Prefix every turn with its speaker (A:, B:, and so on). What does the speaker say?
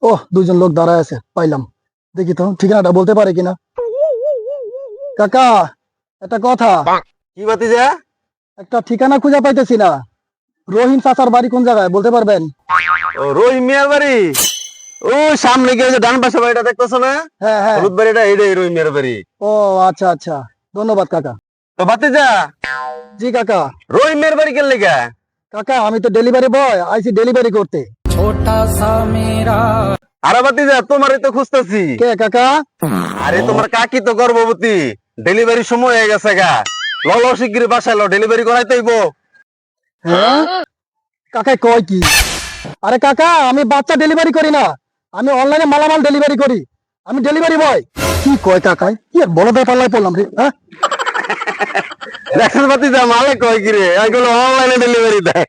A: ও, দুইজন লোক দাঁড়ায় আছে, পাইলাম। দেখি তো ঠিকানাটা বলতে পারে কিনা। কাকা, একটা কথা।
B: কি বাতিজা?
A: একটা ঠিকানা খুঁজে পাইতেছি না। রহিম চাচার বাড়ি কোন জায়গায় বলতে পারবেন?
B: ও রহিম মিয়ার বাড়ি। ও সামনে গিয়ে যে ডান পাশে বাড়িটা দেখতেছো না,
A: হ্যাঁ হ্যাঁ।
B: হলুদ বাড়িটা, এইটাই রহিম মিয়ার বাড়ি।
A: ও আচ্ছা আচ্ছা, ধন্যবাদ কাকা।
B: তো বাতিজা,
A: জি কাকা।
B: রহিম মিয়ার বাড়ি কেন লেগা?
A: কাকা, আমি তো ডেলিভারি বয়, আইছি ডেলিভারি করতে।
B: আরে বাতিজা, তোমারই তো খুঁজতেছি।
A: কে কাকা?
B: আরে তোমার কাকি তো গর্ভবতী, ডেলিভারি সময় হয়ে গেছে গা। ললো শিগগির বাসায় লো, ডেলিভারি করাইতে হইব।
A: হ্যাঁ, কাকাই কয় কি? আরে কাকা, আমি বাচ্চা ডেলিভারি করি না, আমি অনলাইনে মালামাল ডেলিভারি করি। আমি ডেলিভারি বয়। কি কয় কাকাই? কি আর বড় পাল্লায় পড়লাম রে, হ্যাঁ?
B: দেখছেন বাতিজা, মালে কয় কি রে, এগুলো অনলাইনে ডেলিভারি দেয়।